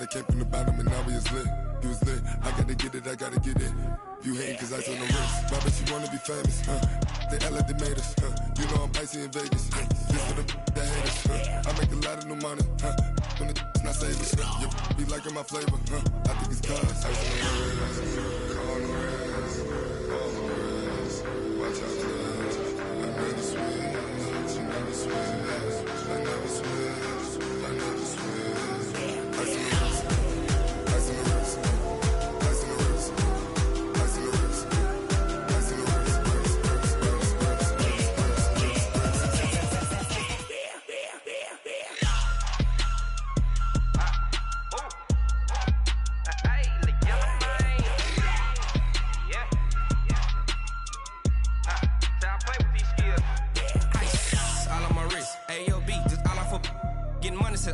started, came from the bottom and now we is lit. You was lit, I gotta get it, I gotta get it. You hating cause ice on the wrist. My bitch, you wanna be famous, They act like they made us, You know I'm icy in Vegas, This for the that hate us, I make a lot of new money, When the not savers, You be liking my flavor, I think it's cause ice on the wrist, on the wrist, on the wrist. Watch out, cuz I never switch, I never switch, I never switch, I never switch. Ice on the wrist, ice on the wrist, ice on the wrist, ice on the wrist, ice on the wrist,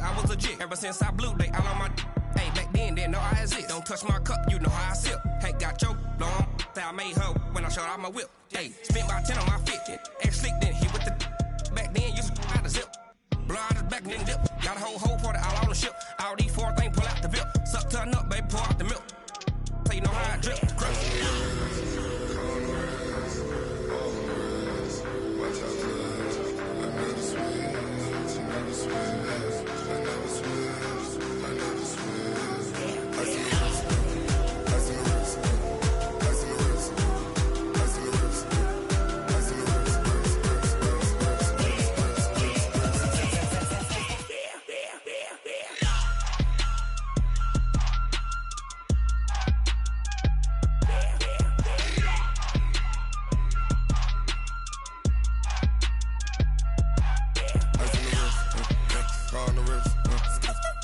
I was legit. Ever since I blew, they all on my hey, back then, didn't know I exist. Don't touch my cup, you know how I sip. Hey, got choked, long, I made her when I showed out my whip. Hey, spent about 10 on my fit. X slick, then hit with the back then, used to out the zip. Blood is back, then dip. Got a whole party all on the ship. All these four things, pull out the VIP. Suck to a nut, baby, pour out the milk. So you know how I drip. Crush. Watch out, cuz I never switch, I never switch, I never switch, I never switch. Ice on the wrist, ice on the wrist, ice on the wrist, ice on the wrist, ice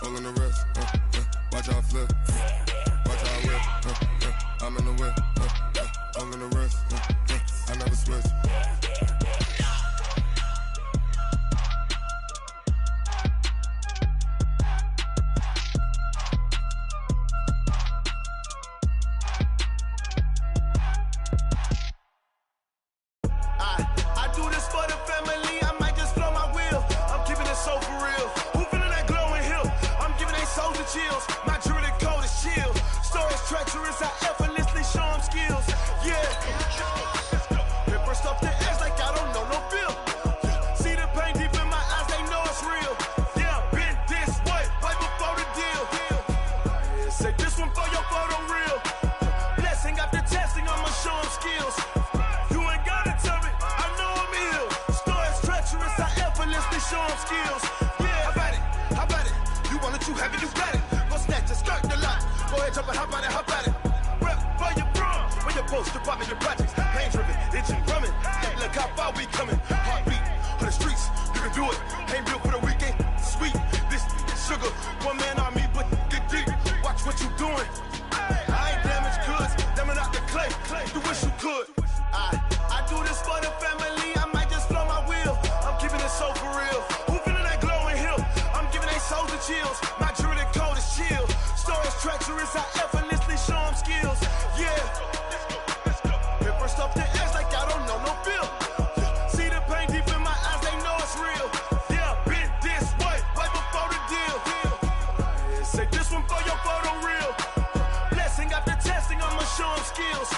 on the wrist. Watch out flip, watch out whip, I'm in the whip, I'm in the wrist, I never switch. I do this for the family, I might just blow my wheel. I'm keeping it so for real. Who feeling that glowing hill? I'm giving they souls the chills. My jewelry code is chill. Stories treacherous, I effortlessly show them skills. Yeah. Paper stuff the edge like I don't know no feel. See the pain deep in my eyes, they know it's real. Yeah, been this way, right before the deal. Say this one for your photo real. Blessing after testing, I'ma show them skills. You ain't gotta tell me, I know I'm ill. Stories treacherous, I effortlessly show them skills. Yeah, how about it? How about it? You want it, you have it, you got it. Go snatch it, skirt the lot. Go ahead, jump it, how about it, how about it? Rep for your prom, when your post, department, your projects. Pain driven, itching, drumming. Hey, look how far we coming. Heartbeat on the streets, you can do it. Ain't built for the weekend, sweet. This sugar, one man army, but get deep. Watch what you doing. I ain't damaged goods, damn out the clay. You wish you could. I do this for the family, I might just blow my wheel. I'm keeping it so for real. Who feeling that glowing hill? I'm giving they souls the chills. My jewelry code is chill. Stories treacherous, I effortlessly show them skills. Yeah. Paper stuff the edge like I don't know no feel. See the pain deep in my eyes, they know it's real. Yeah, been this way, right before the deal. Say this one for your photo real. Blessing after testing, I'ma show them skills.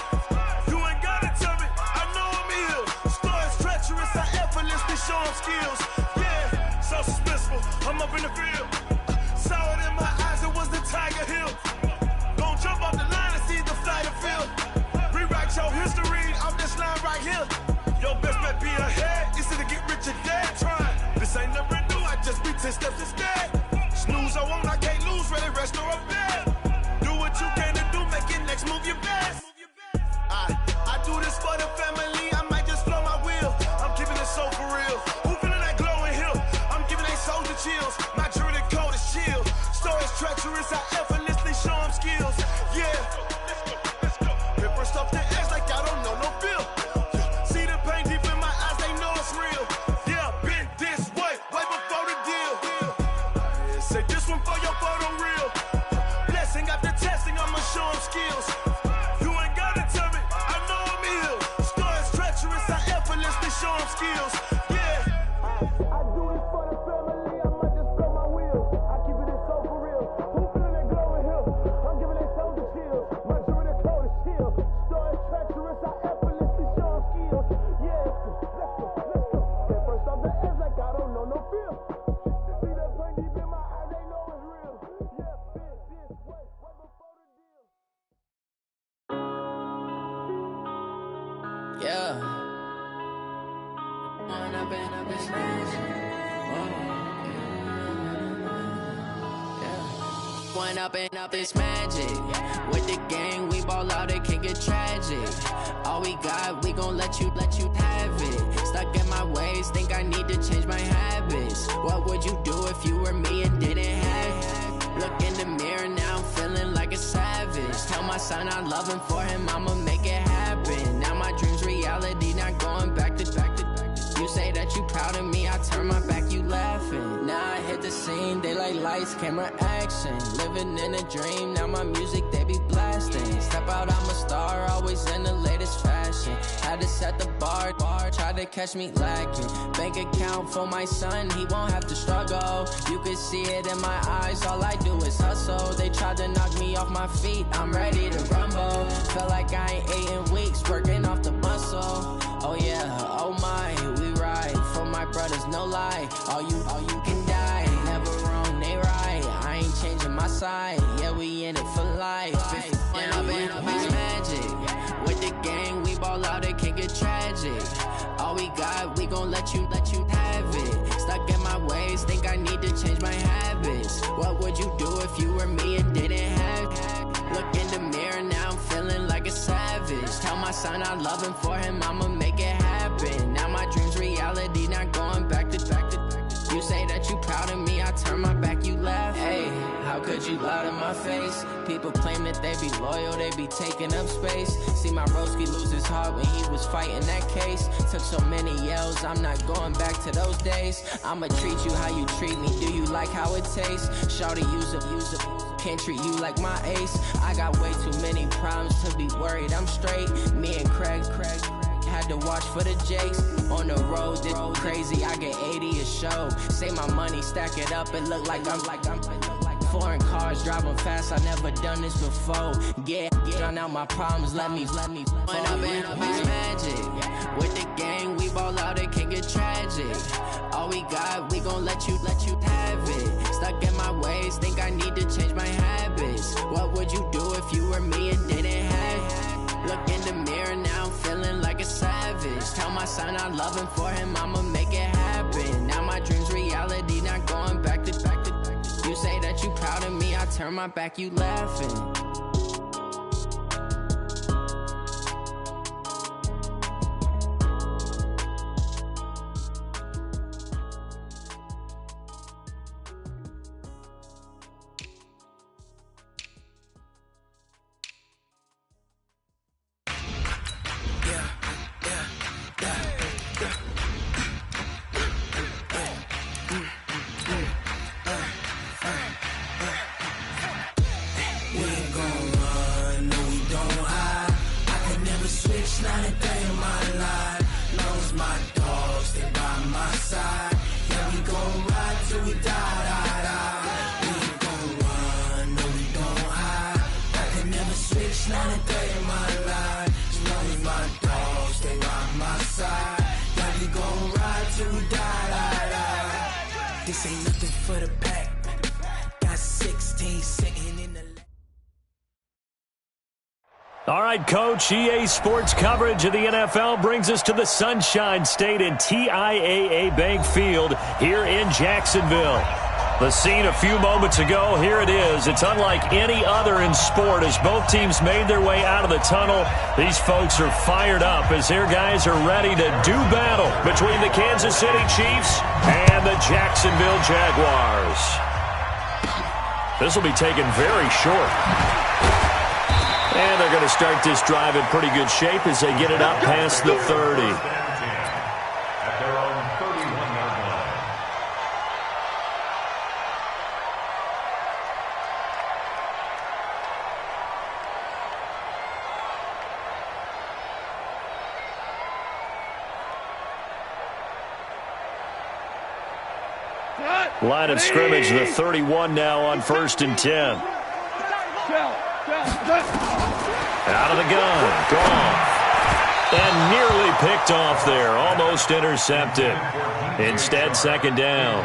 You ain't gotta tell me, I know I'm ill. Stories treacherous, I effortlessly show them skills. Yeah, so suspenseful, I'm up in the field. Saw it in my eyes, it was the Tiger Hill. Gon' jump off the line and see the flight of field. Rewrite your history, I'm this line right here. Your best bet be ahead, easy to get rich or dead. Trying, this ain't never new, I just be 10 steps instead. Snooze I won't, I can't lose, ready, rest or a bed. Do what you can to do, make it next move your best. I do this for the family, I might just blow my wheel. I'm keeping it so for real. Who feeling that glowing hill? I'm giving they souls the chills. My jewelry code is chill. Stories treacherous, I effortlessly show them skills. Yeah. Paper stuff the edge like I don't know no feel. See the pain deep in my eyes, they know it's real. Yeah, been this way, right before the deal. Say this one for your photo real. Blessing after testing, I'ma show them skills. You ain't gotta tell me, I know I'm ill. Stories treacherous, I effortlessly show them skills. Yeah. I do this for the family, I might just blow my wheel. I keep it so for real. Who feeling that glow? Yeah. One up and up is magic. With the gang, we ball out, it can get tragic. All we got, we gon' let you have it. Stuck in my ways, think I need to change my habits. What would you do if you were me and didn't have it? Look in the mirror, now I'm feeling like a savage. Tell my son I love him, for him I'ma make it happen. Now my dream's reality, not going back to. You say that you proud of me, I turn my back, you laughing. Now I hit the scene, they like lights, camera, action. Living in a dream, now my music, they be blasting. Step out, I'm a star, always in the latest fashion. Had to set the bar, try to catch me lacking. Bank account for my son, he won't have to struggle. You can see it in my eyes, all I do is hustle. They tried to knock me off my feet, I'm ready to rumble. Felt like I ain't ate in weeks, working off the muscle. Oh yeah, oh my, we ride for my brothers, no lie. All you can die, never wrong, they right. I ain't changing my side, yeah, we in it for life. When up and up is magic. With the gang, we ball out, it can get tragic. All we got, we gon' let you have it. Stuck in my ways, think I need to change my habits. What would you do if you were me and didn't have it? Look in the mirror, now I'm feeling like a savage. Tell my son I love him, for him I'ma make it happen. Now my dream's reality, not going back to. You say that you proud of me, I turn my back, you laugh. Hey, how could you lie to my face? People claim that they be loyal, they be taking up space. See my broski lose his heart when he was fighting that case. Took so many yells, I'm not going back to those days. I'ma treat you how you treat me, do you like how it tastes? Shawty, use a can't treat you like my ace. I got way too many problems to be worried, I'm straight. Me and Craig had to watch for the Jakes. On the road, this crazy, I get 80 a show. Say my money, stack it up, it look like I'm foreign cars, driving fast, I never done this before. Get drown out my problems, let me. When up and up is magic. With the gang, we ball out, it can get tragic. All we got, we gon' let you have it. Stuck in my ways, think I need to change my habits. What would you do if you were me and didn't have it? Look in the mirror, now I'm feeling like a savage. Tell my son I love him, for him I'ma make it happen. Now my dream's reality, not going back to. You say that you proud of me, I turn my back, you laughing. This ain't nothing for the pack. Got 16 sitting in the. All right, Coach, EA Sports coverage of the NFL brings us to the Sunshine State and TIAA Bank Field here in Jacksonville. The scene a few moments ago, here it is. It's unlike any other in sport as both teams made their way out of the tunnel. These folks are fired up as their guys are ready to do battle between the Kansas City Chiefs and the Jacksonville Jaguars. This will be taken very short. And they're going to start this drive in pretty good shape as they get it up past the 30. At their own 31-yard line. Line of scrimmage, the 31 now on 1st and 10. Out of the gun, gone. And nearly picked off there, almost intercepted. Instead, 2nd down.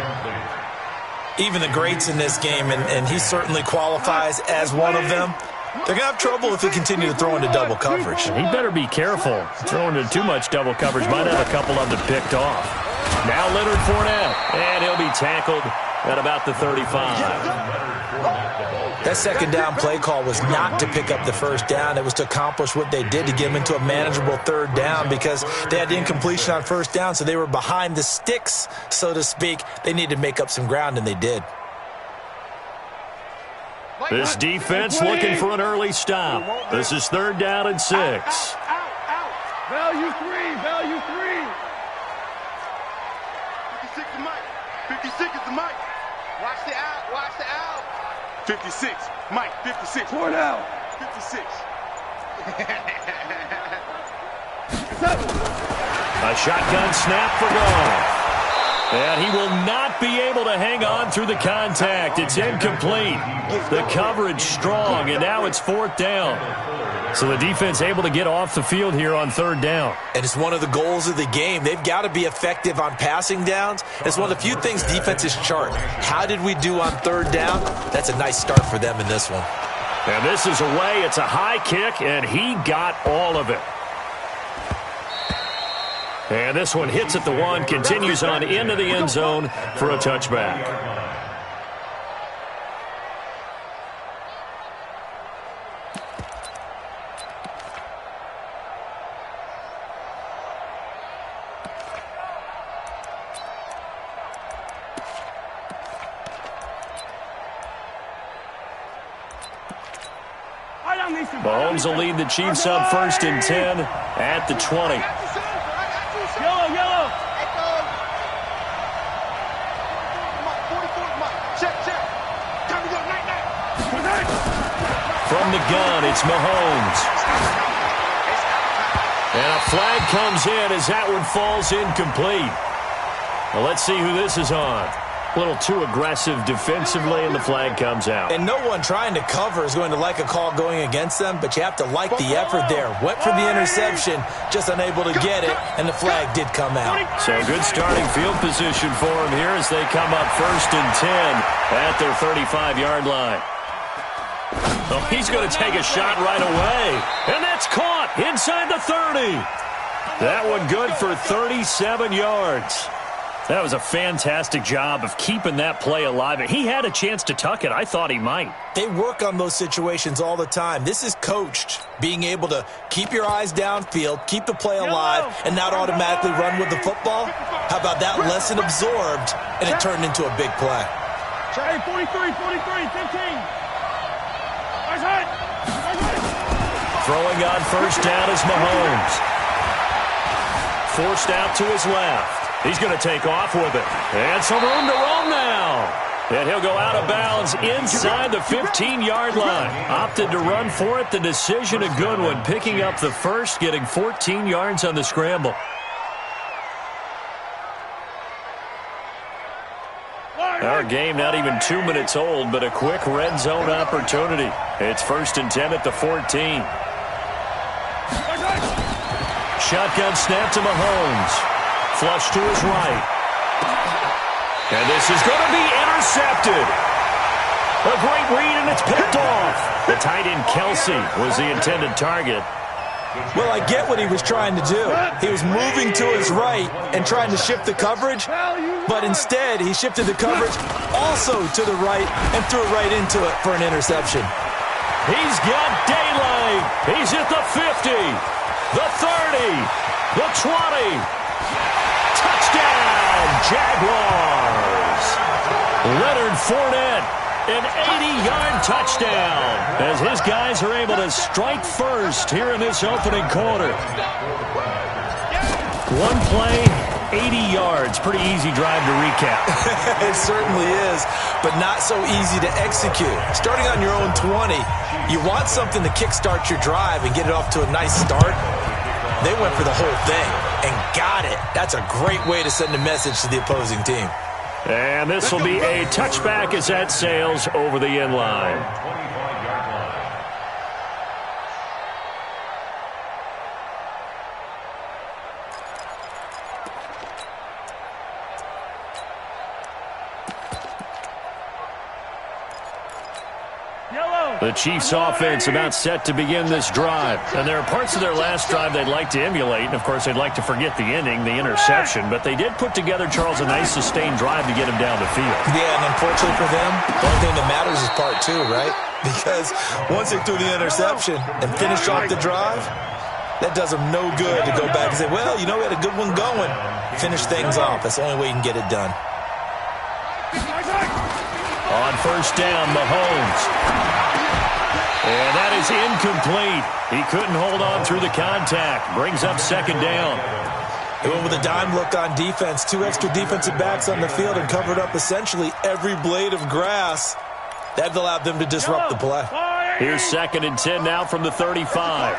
Even the greats in this game, and he certainly qualifies as one of them, They're going to have trouble if they continue to throw into double coverage. He better be careful. Throwing into too much double coverage might have a couple of them picked off. Now Leonard Fournette, and he'll be tackled at about the 35. That second down play call was not to pick up the first down. It was to accomplish what they did, to get them into a manageable third down, because they had the incompletion on first down, so they were behind the sticks, so to speak. They needed to make up some ground, and they did. This defense looking for an early stop. This is 3rd down and 6. Value 3. Value 3. 56 the mic. 56 is the mic. Watch the out. Watch the out. 56. Mike, 56. 4 down. 56. A shotgun snap for Goff. And he will not be able to hang on through the contact. It's incomplete. The coverage strong, and now it's 4th down. So the defense able to get off the field here on 3rd down. And it's one of the goals of the game. They've got to be effective on passing downs. It's one of the few things defenses chart. How did we do on 3rd down? That's a nice start for them in this one. And this is away. It's a high kick, and he got all of it. And this one hits at the 1, continues on into the end zone for a touchback. Mahomes will lead the Chiefs up 1st and 10 at the 20. Yellow. From the gun, it's Mahomes. And a flag comes in as that one falls incomplete. Well, let's see who this is on. A little too aggressive defensively, and the flag comes out. And no one trying to cover is going to like a call going against them, but you have to like the effort there. Went for the interception, just unable to get it, and the flag did come out. So good starting field position for them here as they come up 1st and 10 at their 35-yard line. Oh, he's going to take a shot right away, and that's caught inside the 30. That one good for 37 yards. That was a fantastic job of keeping that play alive. He had a chance to tuck it. I thought he might. They work on those situations all the time. This is coached, being able to keep your eyes downfield, keep the play alive, and not automatically run with the football. How about that lesson absorbed, and it turned into a big play? Try 43, 15. Throwing on 1st down is Mahomes. Forced out to his left. He's going to take off with it. And some room to roam now. And he'll go out of bounds inside the 15-yard line. Opted to run for it. The decision a good one. Picking up the first, getting 14 yards on the scramble. Our game not even 2 minutes old, but a quick red zone opportunity. It's 1st and 10 at the 14. Shotgun snap to Mahomes. Flush to his right. And this is going to be intercepted. A great read, and it's picked off. The tight end Kelsey was the intended target. Well, I get what he was trying to do. He was moving to his right and trying to shift the coverage, but instead he shifted the coverage also to the right and threw it right into it for an interception. He's got daylight. He's at the 50, the 30, the 20. Touchdown, Jaguars. Leonard Fournette, an 80-yard touchdown, as his guys are able to strike first here in this opening quarter. One play, 80 yards. Pretty easy drive to recap. It certainly is, but not so easy to execute. Starting on your own 20, you want something to kickstart your drive and get it off to a nice start. They went for the whole thing and got it. That's a great way to send a message to the opposing team. And this will be a touchback as that sails over the end line. The Chiefs offense about set to begin this drive. And there are parts of their last drive they'd like to emulate. And, of course, they'd like to forget the ending, the interception. But they did put together, Charles, a nice sustained drive to get him down the field. Yeah, and unfortunately for them, the only thing that matters is part two, right? Because once they threw the interception and finished off the drive, that does them no good to go back and say, well, you know, we had a good one going. Finish things off. That's the only way you can get it done. On first down, Mahomes. And that is incomplete. He couldn't hold on through the contact. Brings up second down. They went with a dime look on defense. 2 extra defensive backs on the field and covered up essentially every blade of grass. That allowed them to disrupt the play. Here's 2nd and 10 now from the 35.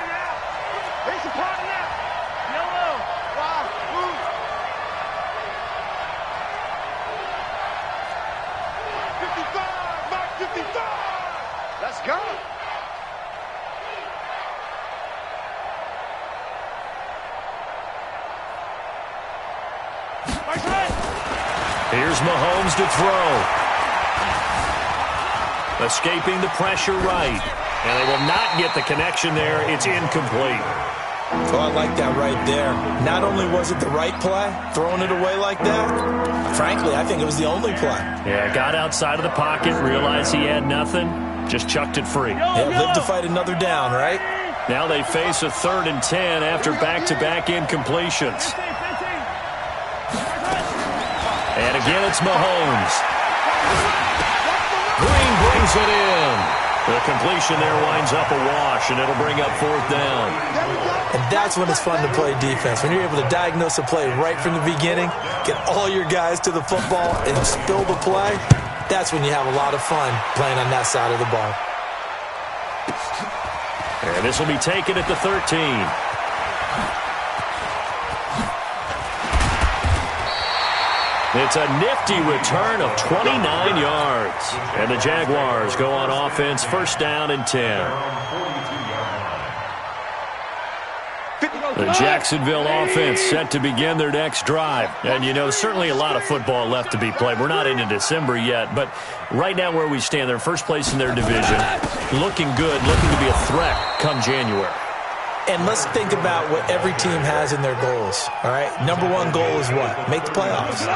Let's go. Here's Mahomes to throw. Escaping the pressure right. And they will not get the connection there. It's incomplete. Oh, I like that right there. Not only was it the right play, throwing it away like that, frankly, I think it was the only play. Yeah, got outside of the pocket, realized he had nothing, just chucked it free. Yeah, live to fight another down, right? Now they face a 3rd and 10 after back-to-back incompletions. And again, it's Mahomes. Green brings it in. The completion there winds up a wash, and it'll bring up 4th down. And that's when it's fun to play defense. When you're able to diagnose a play right from the beginning, get all your guys to the football, and spill the play, that's when you have a lot of fun playing on that side of the ball. And this will be taken at the 13. It's a nifty return of 29 yards. And the Jaguars go on offense, 1st down and 10. The Jacksonville offense set to begin their next drive. And, you know, certainly a lot of football left to be played. We're not into December yet, but right now where we stand, they're first place in their division. Looking good, looking to be a threat come January. And let's think about what every team has in their goals, all right? Number 1 goal is what? Make the playoffs.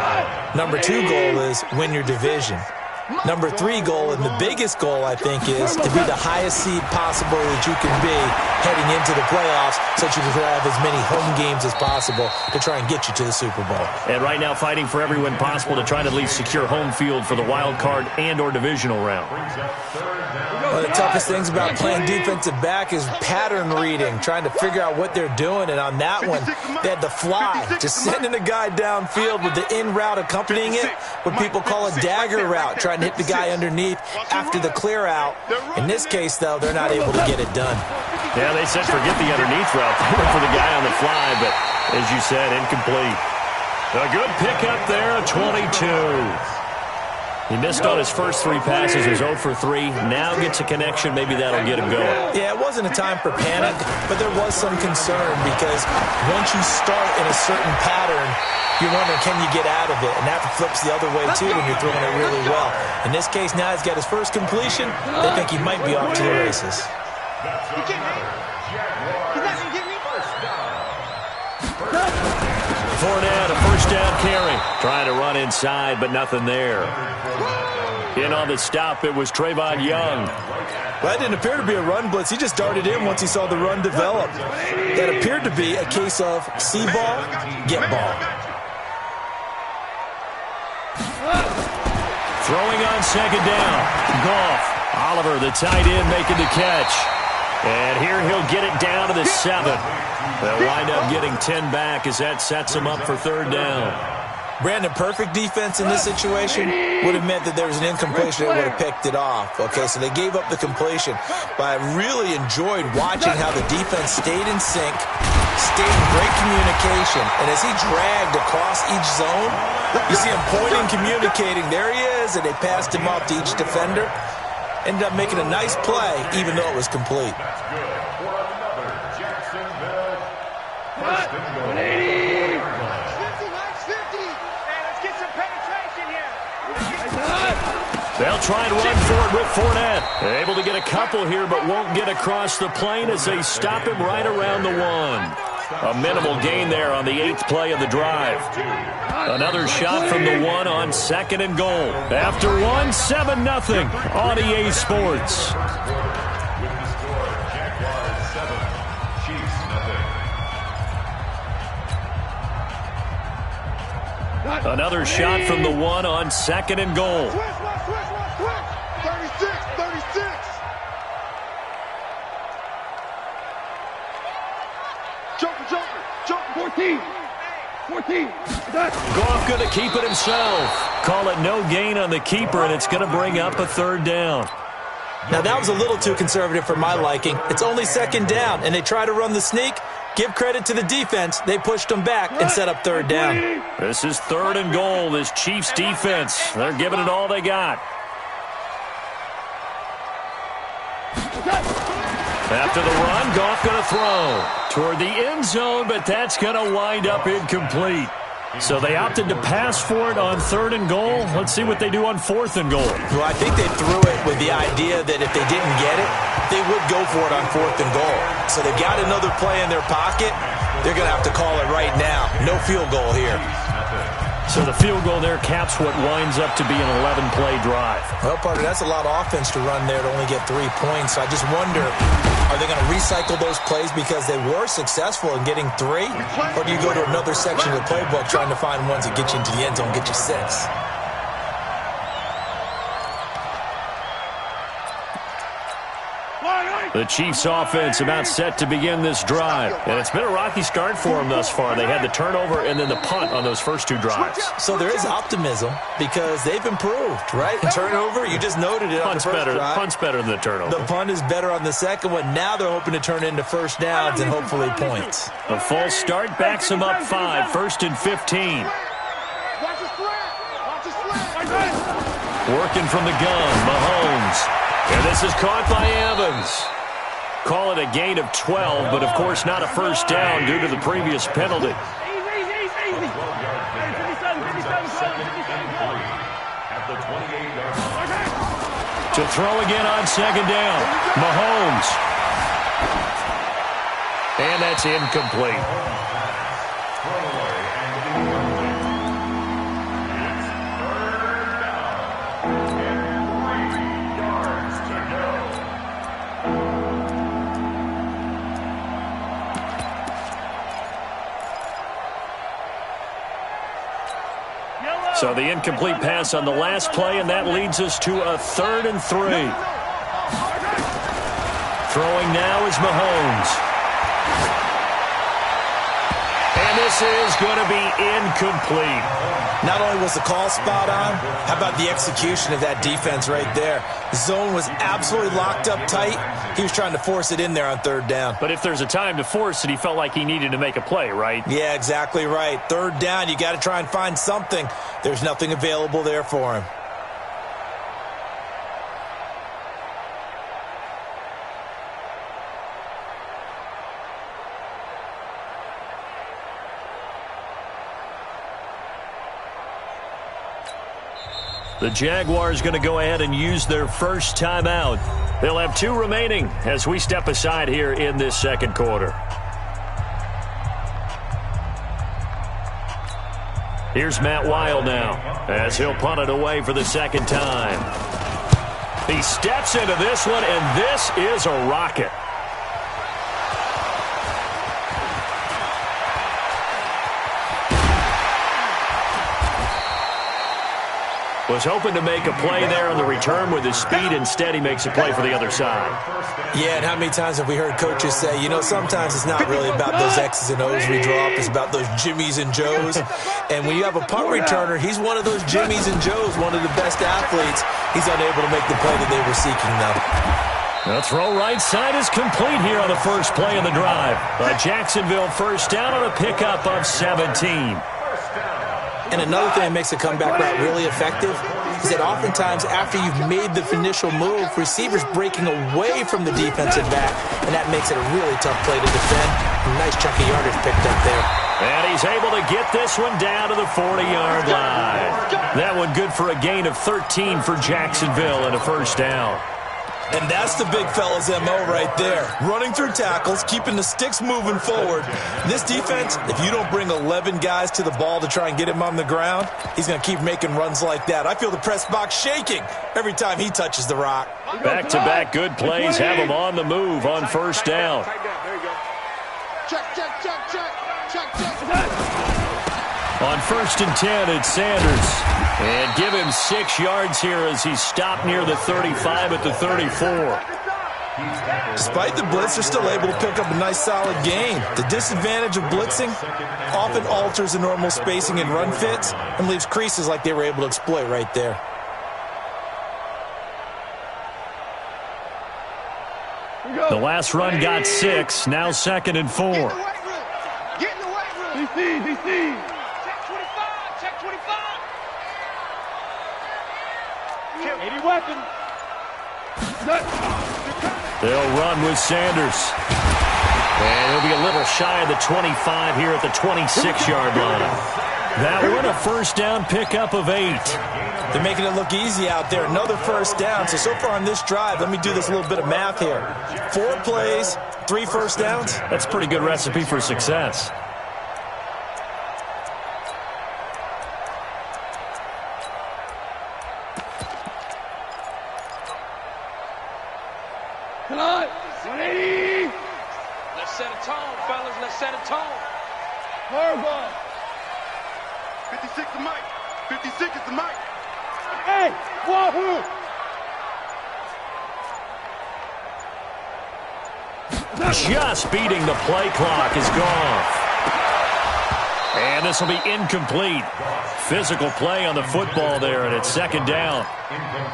Number 2 goal is win your division. Number 3 goal, and the biggest goal, I think, is to be the highest seed possible that you can be heading into the playoffs so that you can have as many home games as possible to try and get you to the Super Bowl. And right now fighting for every win possible to try to at least secure home field for the wild card and or divisional round. One of the toughest things about playing defensive back is pattern reading, trying to figure out what they're doing. And on that one, they had the fly, just sending a guy downfield with the in route accompanying it, what people call a dagger route, trying to hit the guy underneath after the clear out. In this case, though, they're not able to get it done. Yeah, they said forget the underneath route. They went for the guy on the fly, but as you said, incomplete. A good pickup there, a 22. He missed on his first 3 passes. He was 0 for 3. Now gets a connection. Maybe that'll get him going. Yeah, it wasn't a time for panic, but there was some concern because once you start in a certain pattern, you're wondering, can you get out of it? And that flips the other way, too, when you're throwing it really well. In this case, now he's got his first completion. They think he might be off to the races. Fournette, a 1st down carry. Trying to run inside, but nothing there. In on the stop, it was Trayvon Young. Well, that didn't appear to be a run blitz. He just darted in once he saw the run develop. That appeared to be a case of see ball, get ball. Throwing on 2nd down. Goff. Oliver, the tight end, making the catch. And here he'll get it down to the 7. They'll wind up getting 10 back as that sets him up for 3rd down. Brandon, perfect defense in this situation would have meant that there was an incompletion that would have picked it off. Okay, so they gave up the completion. But I really enjoyed watching how the defense stayed in sync, stayed in great communication. And as he dragged across each zone, you see him pointing, communicating. There he is, and they passed him off to each defender. Ended up making a nice play, even though it was complete. They'll They'll try and run for it with Fournette. Able to get a couple here, but won't get across the plane as they stop him right around the 1. A minimal gain there on the 8th play of the drive. Another shot from the 1 on 2nd and goal. After 1, 7-0 on EA Sports. Another shot from the 1 on 2nd and goal. 36. Joker. 14. Goff going to keep it himself. Call it no gain on the keeper, and it's going to bring up a 3rd down. Now, that was a little too conservative for my liking. It's only 2nd down, and they try to run the sneak. Give credit to the defense. They pushed them back and set up 3rd down. This is 3rd and goal. This Chiefs defense, they're giving it all they got. After the run, Goff going to throw toward the end zone, but that's going to wind up incomplete. So they opted to pass for it on 3rd and goal. Let's see what they do on 4th and goal. Well, I think they threw it with the idea that if they didn't get it, they would go for it on 4th and goal. So they've got another play in their pocket. They're going to have to call it right now. No field goal here. So the field goal there caps what winds up to be an 11-play drive. Well, partner, that's a lot of offense to run there to only get 3 points. So I just wonder, are they going to recycle those plays because they were successful in getting 3? Or do you go to another section of the playbook trying to find ones that get you into the end zone, get you 6? The Chiefs offense about set to begin this drive. And it's been a rocky start for them thus far. They had the turnover and then the punt on those first 2 drives. So there is optimism because they've improved, right? Turnover, you just noted it on the first drive. Punt's better than the turnover. The punt is better on the second one. Now they're hoping to turn into first downs and hopefully points. A false start backs them up 5, 1st and 15. Working from the gun, Mahomes. And this is caught by Evans. Call it a gain of 12, but of course not a first down due to the previous penalty. To throw again on 2nd down. Mahomes. And that's incomplete. So the incomplete pass on the last play, and that leads us to a 3rd and 3. Throwing now is Mahomes. And this is going to be incomplete. Not only was the call spot on, how about the execution of that defense right there? The zone was absolutely locked up tight. He was trying to force it in there on 3rd down. But if there's a time to force it, he felt like he needed to make a play, right? Yeah, exactly right. 3rd down, you got to try and find something. There's nothing available there for him. The Jaguars going to go ahead and use their first timeout. They'll have 2 remaining as we step aside here in this 2nd quarter. Here's Matt Weil now as he'll punt it away for the 2nd time. He steps into this one, and this is a rocket. Was hoping to make a play there on the return with his speed. Instead, he makes a play for the other side. Yeah, and how many times have we heard coaches say, you know, sometimes it's not really about those X's and O's we draw up. It's about those Jimmies and Joes. And when you have a punt returner, he's one of those Jimmies and Joes, one of the best athletes. He's unable to make the play that they were seeking, though. The throw right side is complete here on the first play of the drive. A Jacksonville first down on a pickup of 17. And another thing that makes a comeback route really effective is that oftentimes after you've made the initial move, receivers breaking away from the defensive back, and that makes it a really tough play to defend. A nice chunk of yardage picked up there. And he's able to get this one down to the 40-yard line. That one good for a gain of 13 for Jacksonville and a first down. And that's the big fella's MO right there. Running through tackles, keeping the sticks moving forward. This defense, if you don't bring 11 guys to the ball to try and get him on the ground, he's going to keep making runs like that. I feel the press box shaking every time he touches the rock. Back-to-back good plays have him on the move on first down. On 1st and 10, it's Sanders. And give him 6 yards here as he's stopped near the 35 at the 34. Despite the blitz, they're still able to pick up a nice solid gain. The disadvantage of blitzing often alters the normal spacing and run fits and leaves creases like they were able to exploit right there. The last run got 6, now 2nd and 4. Get in the weight room. DC. Check 25. 80 weapon. They'll run with Sanders. And he'll be a little shy of the 25 here at the 26-yard line. That one a first down pickup of 8. They're making it look easy out there. Another first down. So far on this drive, let me do this little bit of math here. 4 plays, 3 first downs. That's a pretty good recipe for success. Come on. 180. Let's set a tone, fellas. Let's set a tone. Horrible. 56 to Mike. 56 is the Mike. Hey, wahoo! Just beating the play clock is gone. And this will be incomplete. Physical play on the football there, and it's 2nd down.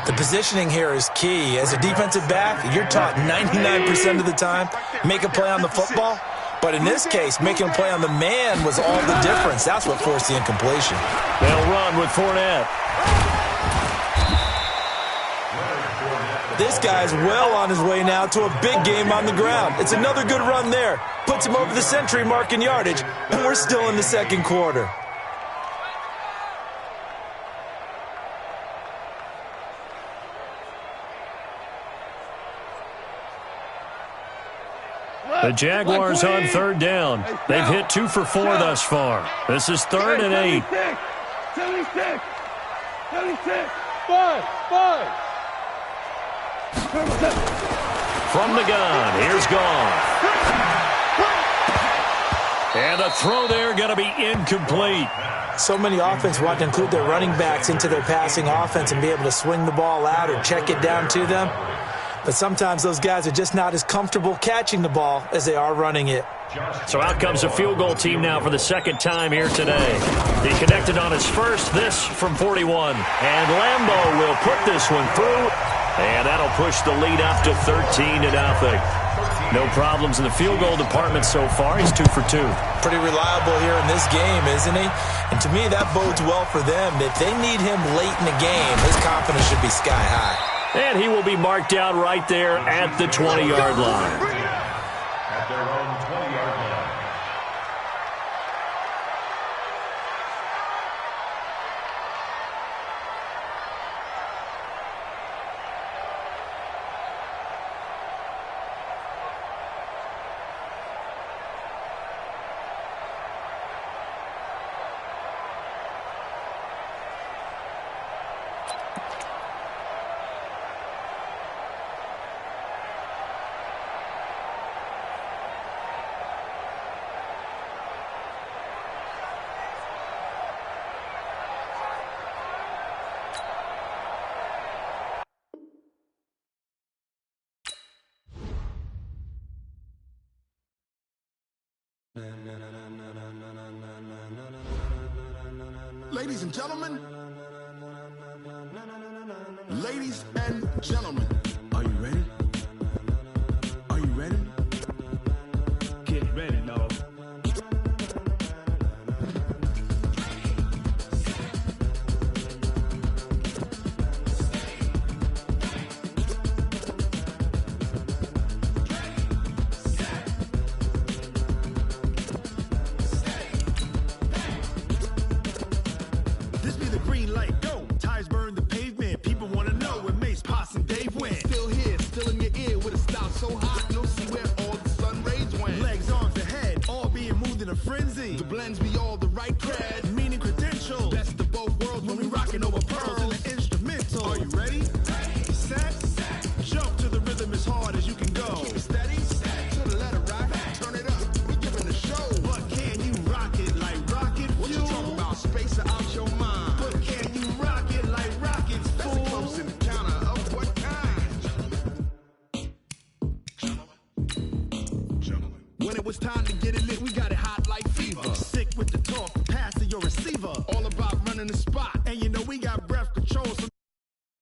The positioning here is key. As a defensive back, you're taught 99% of the time, make a play on the football. But in this case, making a play on the man was all the difference. That's what forced the incompletion. They'll run with Fournette. This guy's well on his way now to a big game on the ground. It's another good run there. Puts him over the century mark in yardage, and we're still in the 2nd quarter. The Jaguars on 3rd down. They've hit 2 for 4 thus far. This is 3rd and 8. 76. 5. From the gun, here's Goff. And the throw there going to be incomplete. So many offenses want to include their running backs into their passing offense and be able to swing the ball out or check it down to them. But sometimes those guys are just not as comfortable catching the ball as they are running it. So out comes the field goal team now for the 2nd time here today. He connected on his first, this from 41. And Lambeau will put this one through. And that'll push the lead up to 13-0. No problems in the field goal department so far. He's 2 for 2. Pretty reliable here in this game, isn't he? And to me, that bodes well for them. If they need him late in the game, his confidence should be sky high. And he will be marked down right there at the 20-yard line. At their own 20-yard line. Ladies and gentlemen, are you ready? Are you ready? Get ready, dog. so hot, you'll see where all the sun rays went. Legs, arms, and head, all being moved in a frenzy. The blends be all the right cred, meaning credential. Best of both worlds when we rockin' over pearls and the instrumental. Are you ready? Set, jump to the rhythm as hard as you can go. Keep it steady, to the letter rock, turn it up, we giving the show. But can you rock it like rocket fuel? What you talking about, space or out your mind? But can you rock it like rockets, fool? That's a close encounter of what kind? When it was time to get it lit, we got it hot like fever. Sick with the talk, pass to your receiver. All about running the spot.